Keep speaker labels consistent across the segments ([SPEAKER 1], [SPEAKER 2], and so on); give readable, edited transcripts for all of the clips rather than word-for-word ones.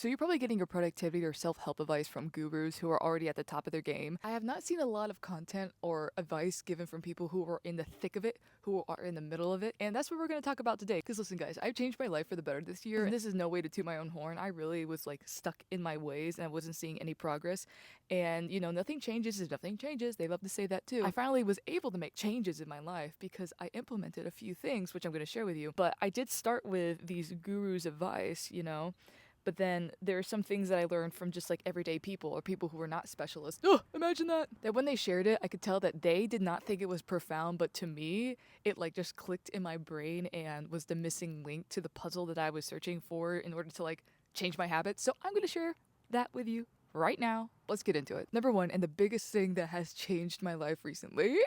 [SPEAKER 1] So you're probably getting your productivity or self-help advice from gurus who are already at the top of their game. I have not seen a lot of content or advice given from people who are in the thick of it, who are in the middle of it, and that's what we're going to talk about today. Because listen guys, I've changed my life for the better this year, and this is no way to toot my own horn. I really was like stuck in my ways and I wasn't seeing any progress. And nothing changes is nothing changes. They love to say that too. I finally was able to make changes in my life because I implemented a few things, which I'm going to share with you. But I did start with these gurus' advice. But then there are some things that I learned from just like everyday people or people who were not specialists. Oh, imagine that. That when they shared it, I could tell that they did not think it was profound, but to me, it like just clicked in my brain and was the missing link to the puzzle that I was searching for in order to like change my habits. So I'm going to share that with you right now. Let's get into it. Number one, and the biggest thing that has changed my life recently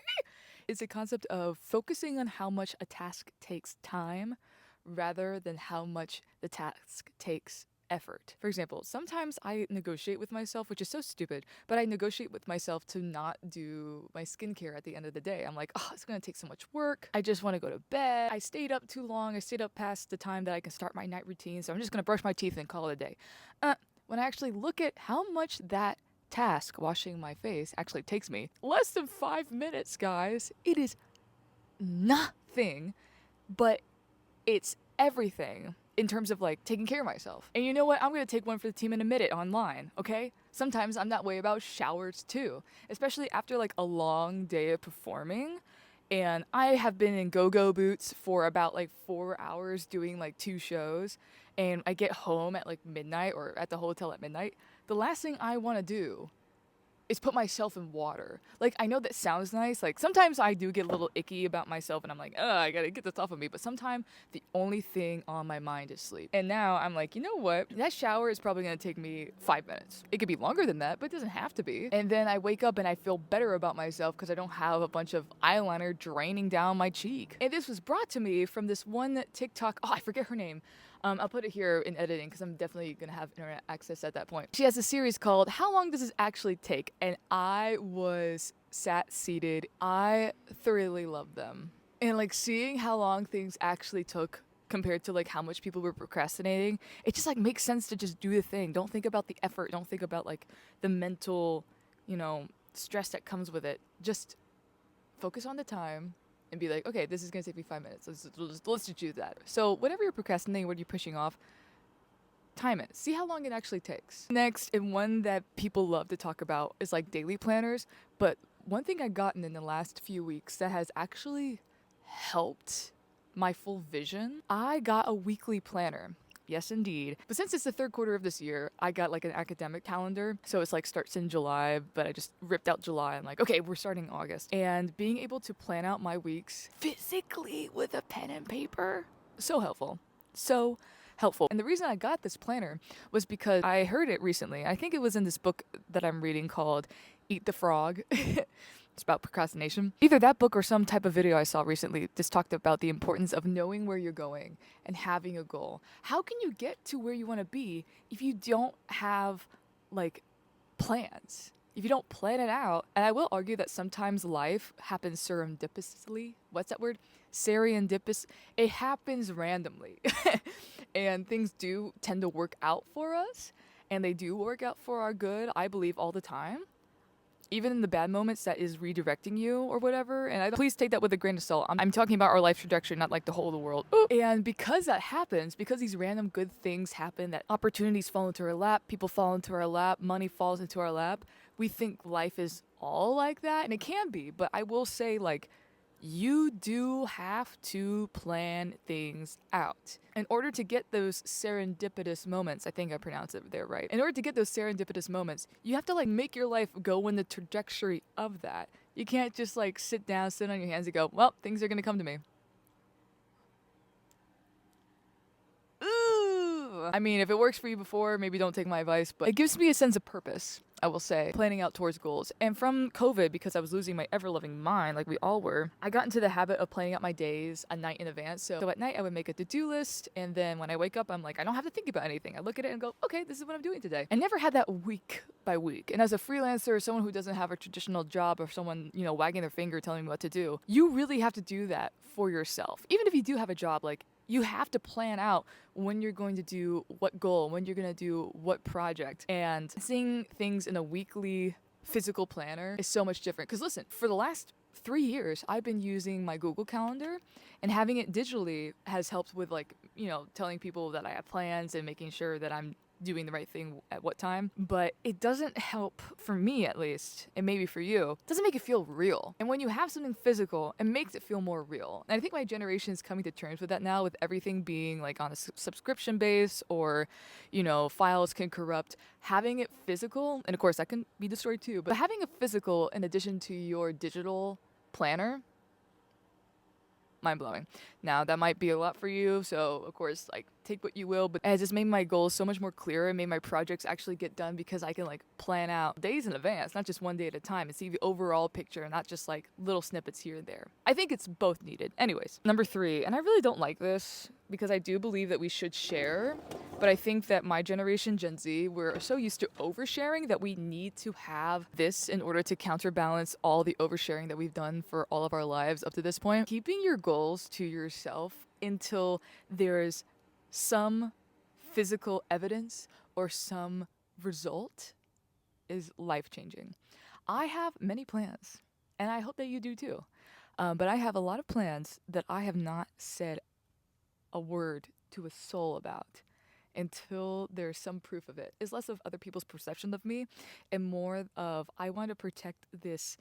[SPEAKER 1] is the concept of focusing on how much a task takes time rather than how much the task takes effort. For example, sometimes I negotiate with myself, which is so stupid, but I negotiate with myself to not do my skincare at the end of the day. I'm like, oh, it's gonna take so much work. I just wanna go to bed. I stayed up too long. I stayed up past the time that I can start my night routine, so I'm just gonna brush my teeth and call it a day. When I actually look at how much that task, washing my face, actually takes me, less than 5 minutes, guys. It is nothing, but it's everything in terms of like taking care of myself. And you know what? I'm gonna take one for the team and admit it online, okay? Sometimes I'm that way about showers too, especially after like a long day of performing. And I have been in go-go boots for about like 4 hours doing like 2 shows. And I get home at like midnight or at the hotel at midnight. The last thing I wanna do is put myself in water. Like, I know that sounds nice. Like, sometimes I do get a little icky about myself and I'm like, I gotta get this off of me. But sometimes the only thing on my mind is sleep. And now I'm like, you know what? That shower is probably gonna take me 5 minutes. It could be longer than that, but it doesn't have to be. And then I wake up and I feel better about myself because I don't have a bunch of eyeliner draining down my cheek. And this was brought to me from this one TikTok, I forget her name. I'll put it here in editing because I'm definitely going to have internet access at that point. She has a series called How Long Does This Actually Take? And I was seated. I thoroughly loved them. And like seeing how long things actually took compared to like how much people were procrastinating, it just like makes sense to just do the thing. Don't think about the effort. Don't think about like the mental, stress that comes with it. Just focus on the time and be like, okay, this is gonna take me 5 minutes. Let's just do that. So whatever you're procrastinating, what you're pushing off, time it. See how long it actually takes. Next, and one that people love to talk about is like daily planners. But one thing I've gotten in the last few weeks that has actually helped my full vision, I got a weekly planner. Yes, indeed. But since it's the third quarter of this year, I got like an academic calendar. So it's like starts in July, but I just ripped out July. I'm like, okay, we're starting August. And being able to plan out my weeks physically with a pen and paper, so helpful. So helpful. And the reason I got this planner was because I heard it recently. I think it was in this book that I'm reading called Eat the Frog. It's about procrastination. Either that book or some type of video I saw recently just talked about the importance of knowing where you're going and having a goal. How can you get to where you want to be if you don't have like plans? If you don't plan it out? And I will argue that sometimes life happens serendipitously. What's that word? Serendipitous. It happens randomly. And things do tend to work out for us. And they do work out for our good, I believe, all the time. Even in the bad moments, that is redirecting you or whatever. And please take that with a grain of salt. I'm talking about our life trajectory, not like the whole of the world. Ooh. And because that happens, because these random good things happen, that opportunities fall into our lap, people fall into our lap, money falls into our lap, we think life is all like that. And it can be. But I will say, like, you do have to plan things out. In order to get those serendipitous moments, I think I pronounced it there right. In order to get those serendipitous moments, you have to like make your life go in the trajectory of that. You can't just like sit down, sit on your hands and go, well, things are gonna come to me. Ooh. I mean, if it works for you before, maybe don't take my advice, but it gives me a sense of purpose. I will say, planning out towards goals. And from COVID, because I was losing my ever-loving mind, like we all were, I got into the habit of planning out my days a night in advance. So at night, I would make a to-do list, and then when I wake up, I'm like, I don't have to think about anything. I look at it and go, okay, this is what I'm doing today. I never had that week by week. And as a freelancer, someone who doesn't have a traditional job or someone, wagging their finger telling me what to do, you really have to do that for yourself. Even if you do have a job, like, You have to plan out when you're going to do what goal, when you're going to do what project. And seeing things in a weekly physical planner is so much different. Because listen, for the last 3 years, I've been using my Google Calendar, and having it digitally has helped with, like, telling people that I have plans and making sure that I'm doing the right thing at what time. But it doesn't help, for me at least, and maybe for you, it doesn't make it feel real. And when you have something physical, it makes it feel more real. And I think my generation is coming to terms with that now, with everything being like on a subscription base, or, files can corrupt. Having it physical, and of course that can be the story too, but having a physical in addition to your digital planner, mind blowing. Now, that might be a lot for you, so of course, like, take what you will, but it has just made my goals so much more clearer, and made my projects actually get done because I can, like, plan out days in advance, not just one day at a time, and see the overall picture, not just like little snippets here and there. I think it's both needed. Anyways, number 3, and I really don't like this because I do believe that we should share, but I think that my generation, Gen Z, we're so used to oversharing that we need to have this in order to counterbalance all the oversharing that we've done for all of our lives up to this point. Keeping your goals to yourself until there's some physical evidence or some result is life-changing. I have many plans, and I hope that you do too. But I have a lot of plans that I have not said a word to a soul about until there's some proof of it. It's less of other people's perception of me and more of, I want to protect this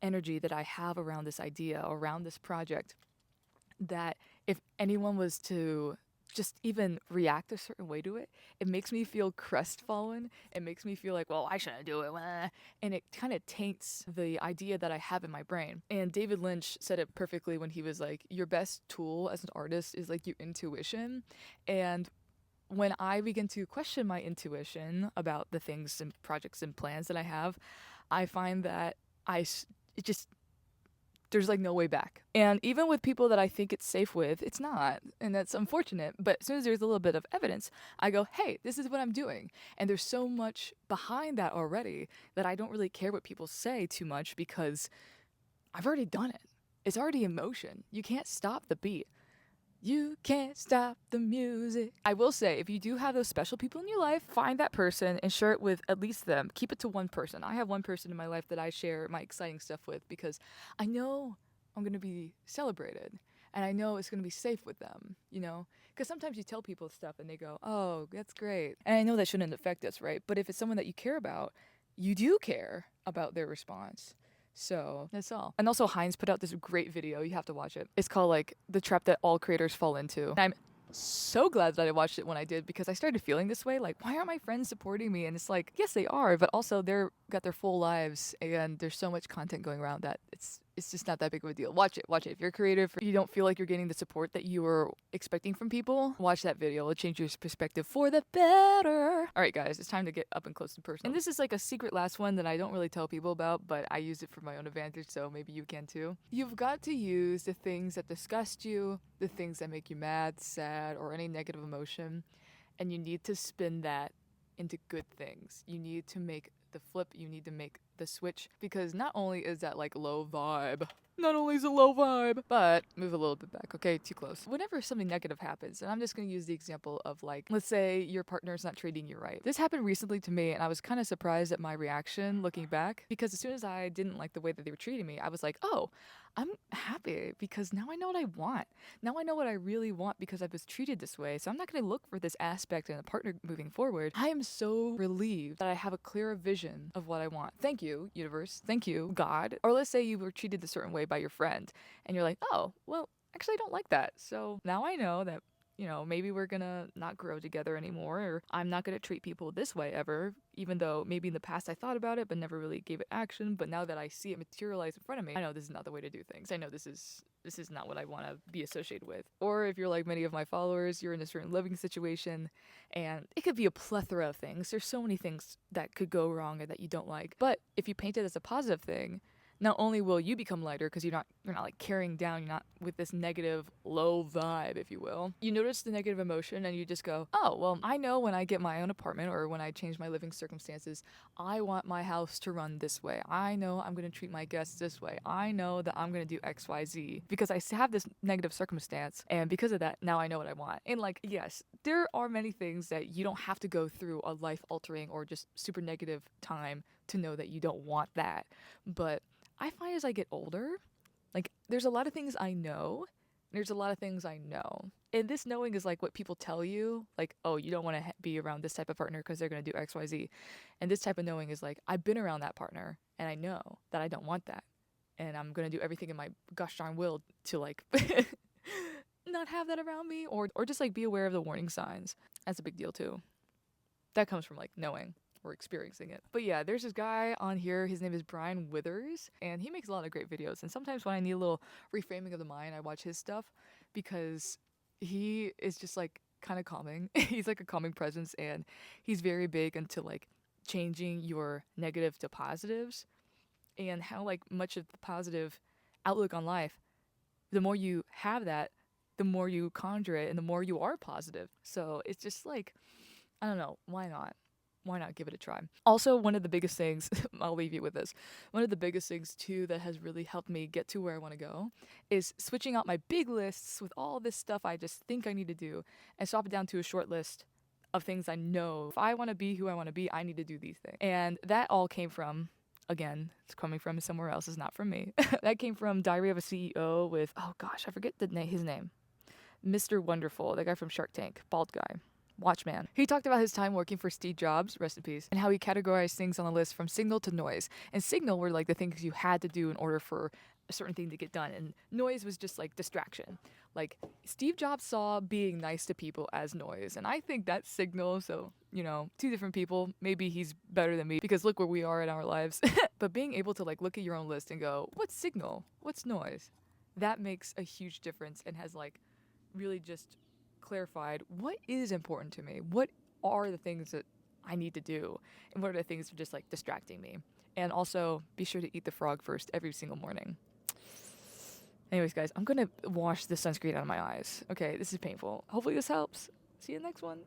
[SPEAKER 1] energy that I have around this idea, around this project, that if anyone was to just even react a certain way to it, it makes me feel crestfallen. It makes me feel like, well, I shouldn't do it. And it kind of taints the idea that I have in my brain. And David Lynch said it perfectly when he was like, your best tool as an artist is like your intuition. And when I begin to question my intuition about the things and projects and plans that I have, I find that there's like no way back. And even with people that I think it's safe with, it's not. And that's unfortunate. But as soon as there's a little bit of evidence, I go, hey, this is what I'm doing. And there's so much behind that already that I don't really care what people say too much, because I've already done it. It's already in motion. You can't stop the beat. You can't stop the music. I will say, if you do have those special people in your life, find that person and share it with at least them. Keep it to one person. I have one person in my life that I share my exciting stuff with because I know I'm going to be celebrated and I know it's going to be safe with them, Because sometimes you tell people stuff and they go, oh, that's great. And I know that shouldn't affect us, right? But if it's someone that you care about, you do care about their response. So that's all. And also Heinz put out this great video. You have to watch it. It's called like the trap that all creators fall into. And I'm so glad that I watched it when I did, because I started feeling this way. Like, why aren't my friends supporting me? And it's like, yes, they are, but also they're got their full lives and there's so much content going around that it's just not that big of a deal. Watch it. If you're creative, you don't feel like you're getting the support that you were expecting from people, watch that video. It'll change your perspective for the better. All right, guys, it's time to get up and close and personal. And this is like a secret last one that I don't really tell people about, but I use it for my own advantage, so maybe you can too. You've got to use the things that disgust you, the things that make you mad, sad, or any negative emotion, and you need to spin that into good things. You need to make the flip, you need to make the switch, because not only is that like low vibe, but move a little bit back, okay? Too close. Whenever something negative happens, and I'm just gonna use the example of like, let's say your partner's not treating you right. This happened recently to me, and I was kind of surprised at my reaction looking back, because as soon as I didn't like the way that they were treating me, I was like, oh, I'm happy because now I know what I want. Now I know what I really want because I was treated this way. So I'm not going to look for this aspect in a partner moving forward. I am so relieved that I have a clearer vision of what I want. Thank you, universe. Thank you, God. Or let's say you were treated a certain way by your friend and you're like, oh, well, actually I don't like that. So now I know that, maybe we're gonna not grow together anymore, or I'm not gonna treat people this way ever, even though maybe in the past I thought about it but never really gave it action. But now that I see it materialize in front of me, I know this is not the way to do things. I know this is not what I want to be associated with. Or if you're like many of my followers, you're in a certain living situation, and it could be a plethora of things. There's so many things that could go wrong or that you don't like. But if you paint it as a positive thing, not only will you become lighter because you're not like carrying down, you're not with this negative low vibe, if you will. You notice the negative emotion and you just go, oh well, I know when I get my own apartment or when I change my living circumstances, I want my house to run this way. I know I'm going to treat my guests this way. I know that I'm going to do XYZ because I have this negative circumstance, and because of that, now I know what I want. And like, yes, there are many things that you don't have to go through a life altering or just super negative time to know that you don't want that. But I find as I get older, like there's a lot of things I know. There's a lot of things I know. And this knowing is like what people tell you, like, oh, you don't want to be around this type of partner because they're going to do XYZ. And this type of knowing is like, I've been around that partner and I know that I don't want that. And I'm going to do everything in my gosh darn will to like not have that around me, or just like be aware of the warning signs. That's a big deal too. That comes from like knowing or experiencing it. But yeah, there's this guy on here. His name is Brian Withers, and he makes a lot of great videos. And sometimes when I need a little reframing of the mind, I watch his stuff because he is just like kind of calming. He's like a calming presence, and he's very big into like changing your negative to positives and how like much of the positive outlook on life, the more you have that, the more you conjure it and the more you are positive. So it's just like, I don't know, why not? Why not give it a try? Also, one of the biggest things, I'll leave you with this. One of the biggest things too that has really helped me get to where I want to go is switching out my big lists with all this stuff I just think I need to do and swap it down to a short list of things I know. If I want to be who I want to be, I need to do these things. And that all came from, again, it's coming from somewhere else, it's not from me. That came from Diary of a CEO with, oh gosh, I forget his name. Mr. Wonderful, the guy from Shark Tank, bald guy. Watchman. He talked about his time working for Steve Jobs, rest in peace, and how he categorized things on the list from signal to noise. And signal were like the things you had to do in order for a certain thing to get done, and noise was just like distraction. Like Steve Jobs saw being nice to people as noise, and I think that's signal. So, you know, two different people. Maybe he's better than me because look where we are in our lives. But being able to like look at your own list and go, what's signal? What's noise? That makes a huge difference and has like really just clarified what is important to me, what are the things that I need to do, and what are the things that are just like distracting me. And also be sure to eat the frog first every single morning. Anyways, guys, I'm gonna wash the sunscreen out of my eyes. Okay, this is painful. Hopefully this helps. See you in the next one.